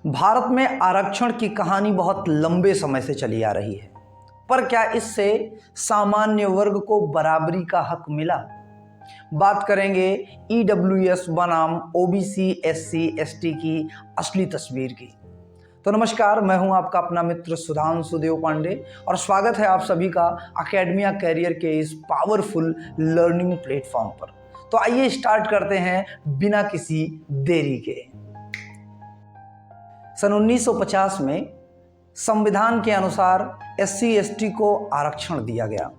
भारत में आरक्षण की कहानी बहुत लंबे समय से चली आ रही है, पर क्या इससे सामान्य वर्ग को बराबरी का हक मिला? बात करेंगे ईडब्ल्यूएस बनाम ओबीसी एससी एसटी की असली तस्वीर की। तो नमस्कार, मैं हूं आपका अपना मित्र सुधांशु देव पांडे और स्वागत है आप सभी का अकेडमिया कैरियर के इस पावरफुल लर्निंग प्लेटफॉर्म पर। तो आइए स्टार्ट करते हैं बिना किसी देरी के। सन 1950 में संविधान के अनुसार एससी एसटी को आरक्षण दिया गया।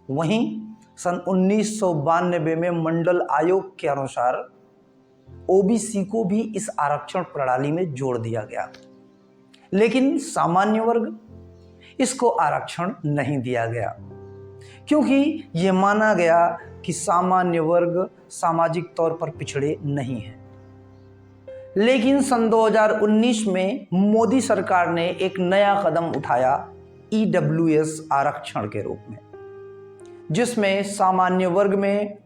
वहीं सन 1992 में मंडल आयोग के अनुसार ओबीसी को भी इस आरक्षण प्रणाली में जोड़ दिया गया, लेकिन सामान्य वर्ग इसको आरक्षण नहीं दिया गया, क्योंकि यह माना गया कि सामान्य वर्ग सामाजिक तौर पर पिछड़े नहीं हैं। लेकिन सन 2019 में मोदी सरकार ने एक नया कदम उठाया ईडब्ल्यूएस आरक्षण के रूप में, जिसमें सामान्य वर्ग में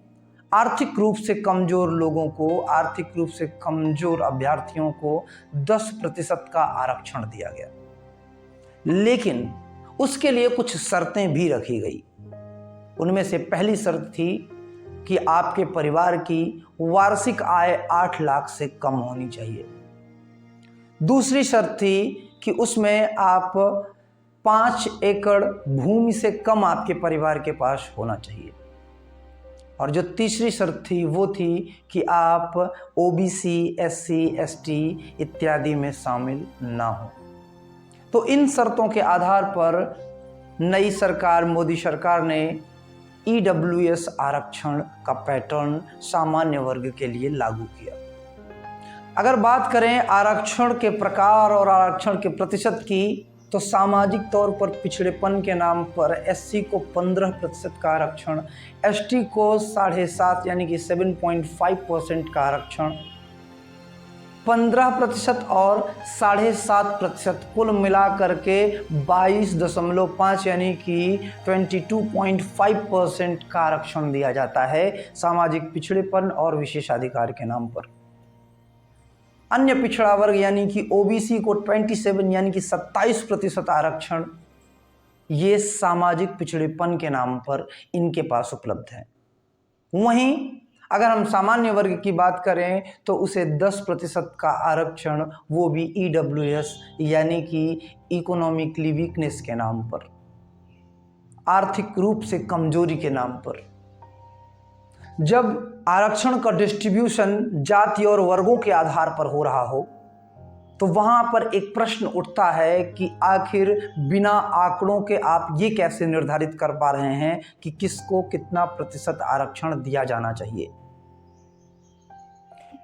आर्थिक रूप से कमजोर लोगों को, आर्थिक रूप से कमजोर अभ्यर्थियों को 10% का आरक्षण दिया गया। लेकिन उसके लिए कुछ शर्तें भी रखी गई। उनमें से पहली शर्त थी कि आपके परिवार की वार्षिक आय 8 लाख से कम होनी चाहिए। दूसरी शर्त थी कि उसमें आप 5 एकड़ भूमि से कम आपके परिवार के पास होना चाहिए। और जो तीसरी शर्त थी वो थी कि आप ओबीसी, एससी, एसटी इत्यादि में शामिल ना हो। तो इन शर्तों के आधार पर नई सरकार, मोदी सरकार ने ईडब्ल्यूएस आरक्षण का पैटर्न सामान्य वर्ग के लिए लागू किया। अगर बात करें आरक्षण के प्रकार और आरक्षण के प्रतिशत की, तो सामाजिक तौर पर पिछड़ेपन के नाम पर एससी को 15% का आरक्षण, एसटी को 7.5 यानी कि 7.5% का आरक्षण, 15% और 7.5% कुल मिलाकर के 22.5 यानी कि 22.5% का आरक्षण दिया जाता है सामाजिक पिछड़ेपन और विशेषाधिकार के नाम पर। अन्य पिछड़ा वर्ग यानी कि ओबीसी को 27 यानी कि 27% आरक्षण, ये सामाजिक पिछड़ेपन के नाम पर इनके पास उपलब्ध है। वहीं अगर हम सामान्य वर्ग की बात करें तो उसे 10% का आरक्षण, वो भी ईडब्ल्यूएस यानी कि इकोनॉमिकली वीकनेस के नाम पर, आर्थिक रूप से कमजोरी के नाम पर। जब आरक्षण का डिस्ट्रीब्यूशन जाति और वर्गों के आधार पर हो रहा हो, तो वहां पर एक प्रश्न उठता है कि आखिर बिना आंकड़ों के आप ये कैसे निर्धारित कर पा रहे हैं कि किसको कितना प्रतिशत आरक्षण दिया जाना चाहिए।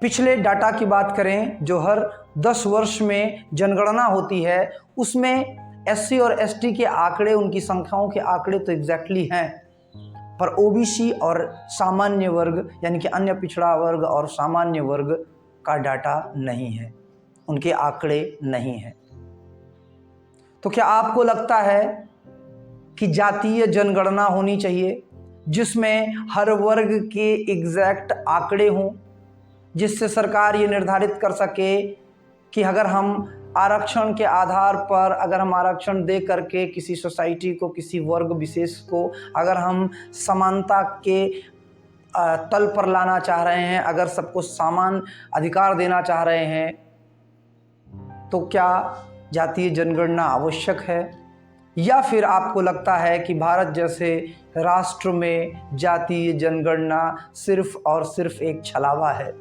पिछले डाटा की बात करें जो हर 10 वर्ष में जनगणना होती है, उसमें एससी और एसटी के आंकड़े, उनकी संख्याओं के आंकड़े तो एग्जैक्टली हैं, पर ओबीसी और सामान्य वर्ग यानी कि अन्य पिछड़ा वर्ग और सामान्य वर्ग का डाटा नहीं है, उनके आंकड़े नहीं हैं। तो क्या आपको लगता है कि जातीय जनगणना होनी चाहिए जिसमें हर वर्ग के एग्जैक्ट आंकड़े हों, जिससे सरकार ये निर्धारित कर सके कि अगर हम आरक्षण के आधार पर, अगर हम आरक्षण दे करके किसी सोसाइटी को, किसी वर्ग विशेष को अगर हम समानता के तल पर लाना चाह रहे हैं, अगर सबको समान अधिकार देना चाह रहे हैं, तो क्या जातीय जनगणना आवश्यक है? या फिर आपको लगता है कि भारत जैसे राष्ट्र में जातीय जनगणना सिर्फ और सिर्फ एक छलावा है?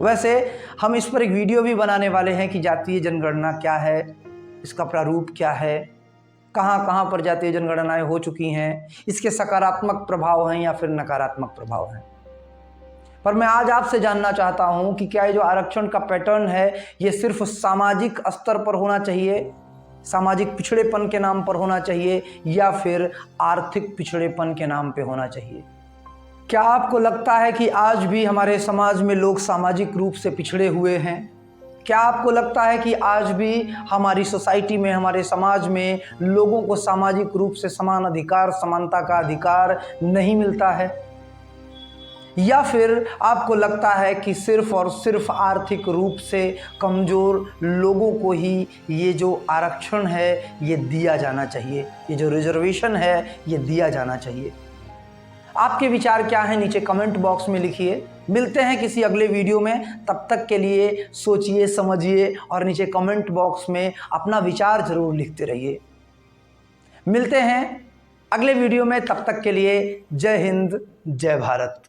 वैसे हम इस पर एक वीडियो भी बनाने वाले हैं कि जातीय जनगणना क्या है, इसका प्रारूप क्या है, कहाँ कहाँ पर जातीय जनगणनाएं हो चुकी हैं, इसके सकारात्मक प्रभाव हैं या फिर नकारात्मक प्रभाव हैं। पर मैं आज आपसे जानना चाहता हूं कि क्या ये जो आरक्षण का पैटर्न है, ये सिर्फ सामाजिक स्तर पर होना चाहिए, सामाजिक पिछड़ेपन के नाम पर होना चाहिए, या फिर आर्थिक पिछड़ेपन के नाम पे होना चाहिए? क्या आपको लगता है कि आज भी हमारे समाज में लोग सामाजिक रूप से पिछड़े हुए हैं? क्या आपको लगता है कि आज भी हमारी सोसाइटी में, हमारे समाज में लोगों को सामाजिक रूप से समान अधिकार, समानता का अधिकार नहीं मिलता है? या फिर आपको लगता है कि सिर्फ और सिर्फ आर्थिक रूप से कमज़ोर लोगों को ही ये जो आरक्षण है ये दिया जाना चाहिए, ये जो रिजर्वेशन है ये दिया जाना चाहिए? आपके विचार क्या हैं नीचे कमेंट बॉक्स में लिखिए। मिलते हैं किसी अगले वीडियो में, तब तक के लिए सोचिए, समझिए और नीचे कमेंट बॉक्स में अपना विचार ज़रूर लिखते रहिए। मिलते हैं अगले वीडियो में, तब तक के लिए जय हिंद, जय भारत।